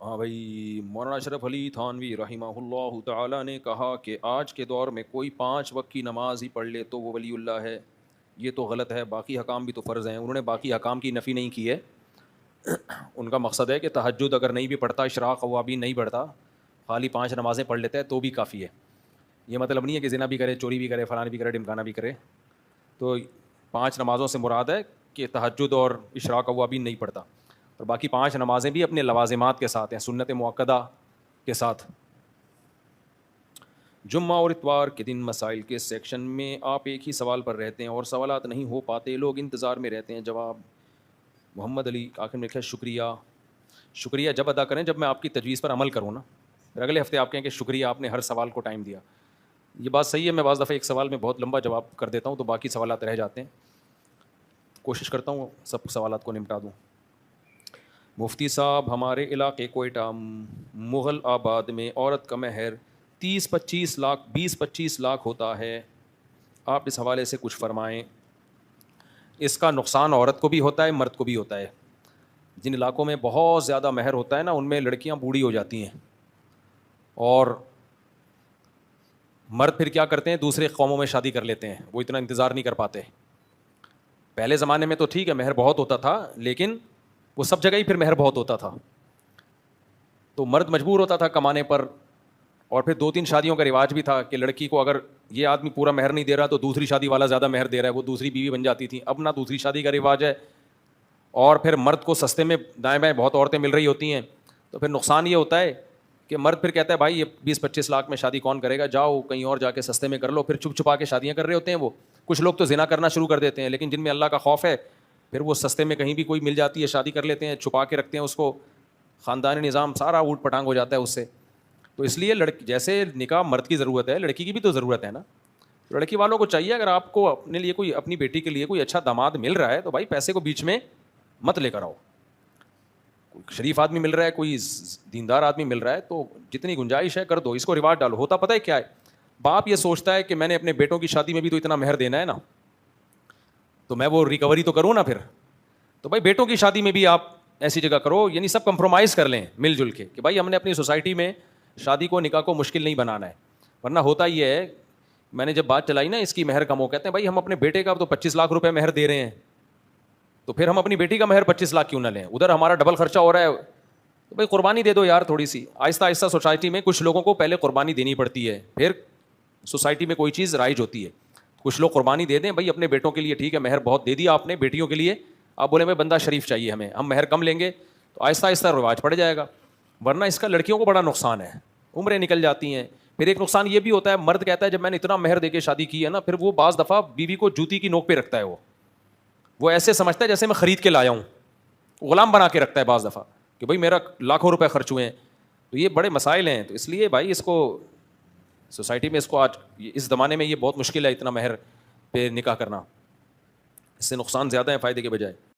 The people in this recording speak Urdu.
ہاں بھائی، مولانا اشرف علی تھانوی رحمہ اللہ تعالی نے کہا کہ آج کے دور میں کوئی 5 وقت کی نماز ہی پڑھ لے تو وہ ولی اللہ ہے. یہ تو غلط ہے، باقی حکام بھی تو فرض ہیں. انہوں نے باقی حکام کی نفی نہیں کی ہے. ان کا مقصد ہے کہ تہجد اگر نہیں بھی پڑھتا، اشراق اوابین نہیں پڑھتا، خالی 5 نمازیں پڑھ لیتا ہے تو بھی کافی ہے. یہ مطلب نہیں ہے کہ زنا بھی کرے، چوری بھی کرے، فلان بھی کرے، ڈمکانا بھی کرے. تو 5 نمازوں سے مراد ہے کہ تہجد اور اشراق اوابین نہیں پڑھتا، اور باقی 5 نمازیں بھی اپنے لوازمات کے ساتھ ہیں، سنت مؤکدہ کے ساتھ. جمعہ اور اتوار کے دن مسائل کے سیکشن میں آپ ایک ہی سوال پر رہتے ہیں اور سوالات نہیں ہو پاتے، لوگ انتظار میں رہتے ہیں. جواب محمد علی آخر میں لکھا ہے شکریہ. شکریہ جب ادا کریں جب میں آپ کی تجویز پر عمل کروں نا. پھر اگلے ہفتے آپ کہیں کہ شکریہ آپ نے ہر سوال کو ٹائم دیا. یہ بات صحیح ہے، میں بعض دفعہ ایک سوال میں بہت لمبا جواب کر دیتا ہوں تو باقی سوالات رہ جاتے ہیں. کوشش کرتا ہوں سب سوالات کو نمٹا دوں. مفتی صاحب، ہمارے علاقے کوئٹہ مغل آباد میں عورت کا مہر 30-25 لاکھ 20-25 لاکھ ہوتا ہے. آپ اس حوالے سے کچھ فرمائیں. اس کا نقصان عورت کو بھی ہوتا ہے، مرد کو بھی ہوتا ہے. جن علاقوں میں بہت زیادہ مہر ہوتا ہے نا، ان میں لڑکیاں بوڑھی ہو جاتی ہیں، اور مرد پھر کیا کرتے ہیں، دوسرے قوموں میں شادی کر لیتے ہیں. وہ اتنا انتظار نہیں کر پاتے. پہلے زمانے میں تو ٹھیک ہے مہر بہت ہوتا تھا، لیکن وہ سب جگہ ہی پھر مہر بہت ہوتا تھا، تو مرد مجبور ہوتا تھا کمانے پر. اور پھر 2-3 شادیوں کا رواج بھی تھا کہ لڑکی کو اگر یہ آدمی پورا مہر نہیں دے رہا تو دوسری شادی والا زیادہ مہر دے رہا ہے، وہ دوسری بیوی بن جاتی تھی. اب نہ دوسری شادی کا رواج ہے، اور پھر مرد کو سستے میں دائیں بائیں بہت عورتیں مل رہی ہوتی ہیں. تو پھر نقصان یہ ہوتا ہے کہ مرد پھر کہتا ہے بھائی یہ 20-25 لاکھ میں شادی کون کرے گا، جاؤ کہیں اور جا کے سستے میں کر لو. پھر چھپ چھپا کے شادیاں کر رہے ہوتے ہیں وہ. کچھ لوگ تو زنا کرنا شروع کر دیتے ہیں، لیکن جن میں اللہ کا خوف ہے پھر وہ سستے میں کہیں بھی کوئی مل جاتی ہے شادی کر لیتے ہیں، چھپا کے رکھتے ہیں اس کو. خاندانی نظام سارا اوٹ پٹانگ ہو جاتا ہے اس سے. تو اس لیے جیسے نکاح مرد کی ضرورت ہے، لڑکی کی بھی تو ضرورت ہے نا. لڑکی والوں کو چاہیے اگر آپ کو اپنے لیے کوئی، اپنی بیٹی کے لیے کوئی اچھا داماد مل رہا ہے تو بھائی پیسے کو بیچ میں مت لے کر آؤ. کوئی شریف آدمی مل رہا ہے، کوئی دیندار آدمی مل رہا ہے تو جتنی گنجائش ہے کر دو، اس کو رواج ڈالو. ہوتا پتہ ہے کیا ہے، باپ یہ سوچتا ہے کہ میں نے اپنے بیٹوں کی شادی میں بھی تو اتنا مہر دینا ہے نا، تو میں وہ ریکوری تو کروں نا پھر. تو بھائی بیٹوں کی شادی میں بھی آپ ایسی جگہ کرو، یعنی سب کمپرومائز کر لیں مل جل کے کہ بھائی ہم نے اپنی سوسائٹی میں شادی کو، نکاح کو مشکل نہیں بنانا ہے. ورنہ ہوتا یہ ہے، میں نے جب بات چلائی نا اس کی مہر کم ہو، کہتے ہیں بھائی ہم اپنے بیٹے کا تو 25 لاکھ روپے مہر دے رہے ہیں، تو پھر ہم اپنی بیٹی کا مہر 25 لاکھ کیوں نہ لیں، ادھر ہمارا ڈبل خرچہ ہو رہا ہے. تو بھائی قربانی دے دو یار تھوڑی سی. آہستہ آہستہ سوسائٹی میں کچھ لوگوں کو پہلے قربانی دینی پڑتی ہے، پھر سوسائٹی میں کوئی چیز رائج ہوتی ہے. کچھ لوگ قربانی دے دیں بھائی اپنے بیٹوں کے لیے، ٹھیک ہے مہر بہت دے دیا آپ نے بیٹیوں کے لیے، آپ بولے بھائی بندہ شریف چاہیے ہمیں، ہم مہر کم لیں گے، تو آہستہ آہستہ رواج پڑ جائے گا. ورنہ اس کا لڑکیوں کو بڑا نقصان ہے، عمریں نکل جاتی ہیں. پھر ایک نقصان یہ بھی ہوتا ہے، مرد کہتا ہے جب میں نے اتنا مہر دے کے شادی کی ہے نا، پھر وہ بعض دفعہ بیوی کو جوتی کی نوک پہ رکھتا ہے. وہ ایسے سمجھتا ہے جیسے میں خرید کے لایا ہوں، غلام بنا کے رکھتا ہے بعض دفعہ کہ بھائی میرا لاکھوں روپے خرچ ہوئے ہیں. تو یہ بڑے مسائل ہیں. تو اس لیے بھائی اس کو سوسائٹی میں، اس کو آج اس زمانے میں یہ بہت مشکل ہے اتنا مہر پہ نکاح کرنا. اس سے نقصان زیادہ ہے فائدے کے بجائے.